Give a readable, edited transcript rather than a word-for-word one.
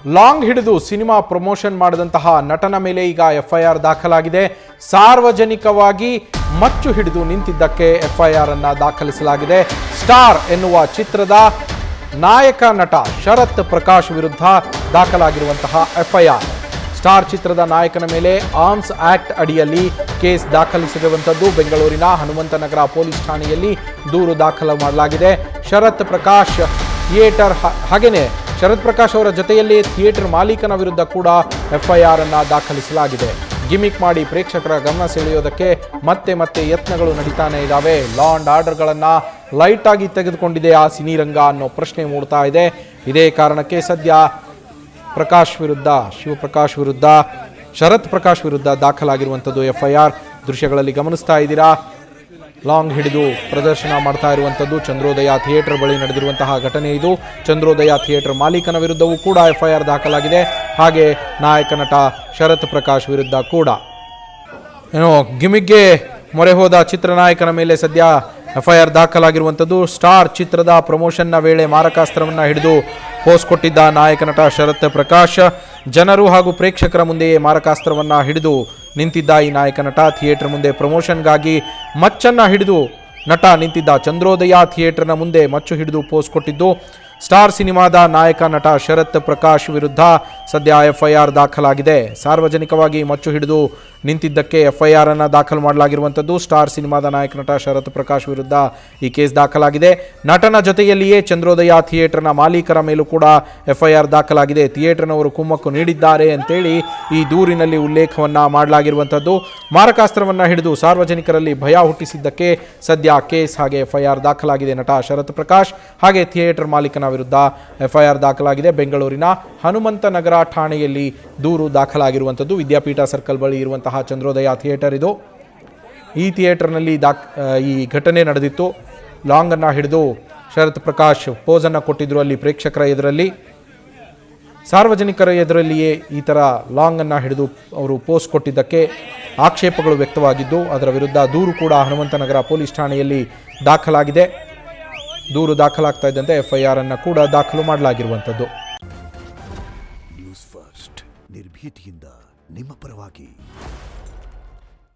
Long ಹಿಡಿದು cinema promotion ಮಾಡಿದಂತಹ ನಟನ ಮೇಲೆ ಈಗ ಎಫ್ಐಆರ್ ದಾಖಲಾಗಿದೆ. ಸಾರ್ವಜನಿಕವಾಗಿ ಮಚ್ಚು ಹಿಡಿದು ನಿಂತಿದ್ದಕ್ಕೆ ಎಫ್ಐಆರ್ ಅನ್ನು ದಾಖಲಿಸಲಾಗಿದೆ. ಸ್ಟಾರ್ ಎನ್ನುವ ಚಿತ್ರದ ನಾಯಕ ನಟ ಶರತ್ ಪ್ರಕಾಶ್ ವಿರುದ್ಧ ದಾಖಲಾಗಿರುವಂತಹ ಎಫ್ಐಆರ್. ಸ್ಟಾರ್ ಚಿತ್ರದ ನಾಯಕನ ಮೇಲೆ ಆರ್ಮ್ಸ್ ಆಕ್ಟ್ ಅಡಿಯಲ್ಲಿ ಕೇಸ್ ದಾಖಲಿಸಿರುವಂಥದ್ದು. ಬೆಂಗಳೂರಿನ ಹನುಮಂತನಗರ ಪೊಲೀಸ್ ಠಾಣೆಯಲ್ಲಿ ದೂರು ದಾಖಲು ಮಾಡಲಾಗಿದೆ. ಶರತ್ ಪ್ರಕಾಶ್ ಥಿಯೇಟರ್ ಹಾಗೆಯೇ ಶರತ್ ಪ್ರಕಾಶ್ ಅವರ ಜೊತೆಯಲ್ಲಿ ಥಿಯೇಟರ್ ಮಾಲೀಕನ ವಿರುದ್ಧ ಕೂಡ ಎಫ್ಐಆರ್ ಅನ್ನು ದಾಖಲಿಸಲಾಗಿದೆ. ಗಿಮಿಕ್ ಮಾಡಿ ಪ್ರೇಕ್ಷಕರ ಗಮನ ಸೆಳೆಯೋದಕ್ಕೆ ಮತ್ತೆ ಯತ್ನಗಳು ನಡೀತಾನೆ ಇದ್ದಾವೆ. ಲಾ ಅಂಡ್ ಆರ್ಡರ್ಗಳನ್ನು ಲೈಟ್ ಆಗಿ ತೆಗೆದುಕೊಂಡಿದೆ ಆ ಸಿನಿರಂಗ ಅನ್ನೋ ಪ್ರಶ್ನೆ ಮೂಡ್ತಾ ಇದೆ. ಇದೇ ಕಾರಣಕ್ಕೆ ಸದ್ಯ ಶಿವಪ್ರಕಾಶ್ ವಿರುದ್ಧ ಶರತ್ ಪ್ರಕಾಶ್ ವಿರುದ್ಧ ದಾಖಲಾಗಿರುವಂಥದ್ದು ಎಫ್ಐಆರ್. ದೃಶ್ಯಗಳಲ್ಲಿ ಗಮನಿಸ್ತಾ ಇದ್ದೀರಾ, ಲಾಂಗ್ ಹಿಡಿದು ಪ್ರದರ್ಶನ ಮಾಡ್ತಾ ಇರುವಂಥದ್ದು ಚಂದ್ರೋದಯ ಥಿಯೇಟರ್ ಬಳಿ ನಡೆದಿರುವಂತಹ ಘಟನೆ ಇದು. ಚಂದ್ರೋದಯ ಥಿಯೇಟರ್ ಮಾಲೀಕನ ವಿರುದ್ಧವೂ ಕೂಡ ಎಫ್ಐಆರ್ ದಾಖಲಾಗಿದೆ. ಹಾಗೆ ನಾಯಕ ನಟ ಶರತ್ ಪ್ರಕಾಶ್ ವಿರುದ್ಧ ಕೂಡ ಗಿಮಿಕ್ಗೆ ಮೊರೆ ಹೋದ ಚಿತ್ರನಾಯಕನ ಮೇಲೆ ಸದ್ಯ ಎಫ್ಐಆರ್ ದಾಖಲಾಗಿರುವಂಥದ್ದು. ಸ್ಟಾರ್ ಚಿತ್ರದ ಪ್ರಮೋಷನ್ನ ವೇಳೆ ಮಾರಕಾಸ್ತ್ರವನ್ನು ಹಿಡಿದು ಪೋಸ್ ಕೊಟ್ಟಿದ್ದ ನಾಯಕ ನಟ ಶರತ್ ಪ್ರಕಾಶ್. ಜನರು ಹಾಗೂ ಪ್ರೇಕ್ಷಕರ ಮುಂದೆಯೇ ಮಾರಕಾಸ್ತ್ರವನ್ನು ಹಿಡಿದು ನಿಂತಿದ್ದ ಈ ನಾಯಕ ನಟ ಥಿಯೇಟರ್ ಮುಂದೆ ಪ್ರಮೋಷನ್ಗಾಗಿ ಮಚ್ಚನ್ನು ಹಿಡಿದು ನಟ ನಿಂತಿದ್ದ. ಚಂದ್ರೋದಯ ಥಿಯೇಟರ್ನ ಮುಂದೆ ಮಚ್ಚು ಹಿಡಿದು ಪೋಸ್ ಕೊಟ್ಟಿದ್ದು ಸ್ಟಾರ್ ಸಿನಿಮಾದ ನಾಯಕ ನಟ ಶರತ್ ಪ್ರಕಾಶ್ ವಿರುದ್ಧ ಸದ್ಯ ಎಫ್ಐಆರ್ ದಾಖಲಾಗಿದೆ. ಸಾರ್ವಜನಿಕವಾಗಿ ಮಚ್ಚು ಹಿಡಿದು ನಿಂತಿದ್ದಕ್ಕೆ ಎಫ್ಐಆರ್ ಅನ್ನು ದಾಖಲು ಮಾಡಲಾಗಿರುವಂಥದ್ದು. ಸ್ಟಾರ್ ಸಿನಿಮಾದ ನಾಯಕ ನಟ ಶರತ್ ಪ್ರಕಾಶ್ ವಿರುದ್ಧ ಈ ಕೇಸ್ ದಾಖಲಾಗಿದೆ. ನಟನ ಜೊತೆಯಲ್ಲಿಯೇ ಚಂದ್ರೋದಯ ಥಿಯೇಟರ್ನ ಮಾಲೀಕರ ಮೇಲೂ ಕೂಡ ಎಫ್ಐಆರ್ ದಾಖಲಾಗಿದೆ. ಥಿಯೇಟರ್ನವರು ಕುಮ್ಮಕ್ಕು ನೀಡಿದ್ದಾರೆ ಅಂತೇಳಿ ಈ ದೂರಿನಲ್ಲಿ ಉಲ್ಲೇಖವನ್ನು ಮಾಡಲಾಗಿರುವಂಥದ್ದು. ಮಾರಕಾಸ್ತ್ರವನ್ನು ಹಿಡಿದು ಸಾರ್ವಜನಿಕರಲ್ಲಿ ಭಯ ಹುಟ್ಟಿಸಿದ್ದಕ್ಕೆ ಸದ್ಯ ಕೇಸ್ ಹಾಗೆ ಎಫ್ಐಆರ್ ದಾಖಲಾಗಿದೆ. ನಟ ಶರತ್ ಪ್ರಕಾಶ್ ಹಾಗೆ ಥಿಯೇಟರ್ ಮಾಲೀಕನ ವಿರುದ್ಧ ಎಫ್ಐಆರ್ ದಾಖಲಾಗಿದೆ. ಬೆಂಗಳೂರಿನ ಹನುಮಂತನಗರ ಠಾಣೆಯಲ್ಲಿ ದೂರು ದಾಖಲಾಗಿರುವಂಥದ್ದು. ವಿದ್ಯಾಪೀಠ ಸರ್ಕಲ್ ಬಳಿ ಇರುವಂತಹ ಚಂದ್ರೋದಯ ಥಿಯೇಟರ್ ಇದು. ಈ ಥಿಯೇಟರ್ನಲ್ಲಿ ಈ ಘಟನೆ ನಡೆದಿತ್ತು. ಲಾಂಗ್ ಅನ್ನು ಹಿಡಿದು ಶರತ್ ಪ್ರಕಾಶ್ ಪೋಸನ್ನು ಕೊಟ್ಟಿದ್ರು ಅಲ್ಲಿ ಪ್ರೇಕ್ಷಕರ ಎದುರಲ್ಲಿ. ಸಾರ್ವಜನಿಕರ ಎದುರಲ್ಲಿಯೇ ಈ ಥರ ಲಾಂಗ್ ಅನ್ನು ಹಿಡಿದು ಅವರು ಪೋಸ್ ಕೊಟ್ಟಿದ್ದಕ್ಕೆ ಆಕ್ಷೇಪಗಳು ವ್ಯಕ್ತವಾಗಿದ್ದು ಅದರ ವಿರುದ್ಧ ದೂರು ಕೂಡ ಹನುಮಂತನಗರ ಪೊಲೀಸ್ ಠಾಣೆಯಲ್ಲಿ ದಾಖಲಾಗಿದೆ. ದೂರು ದಾಖಲಾಗ್ತಾ ಇದ್ದಂತೆ ಎಫ್ಐಆರ್ ಅನ್ನು ಕೂಡ ದಾಖಲು ಮಾಡಲಾಗಿರುವಂಥದ್ದು. ನ್ಯೂಸ್ ಫಸ್ಟ್ ನಿರ್ಭೀತಿಯಿಂದ ನಿಮ್ಮ ಪರವಾಗಿ.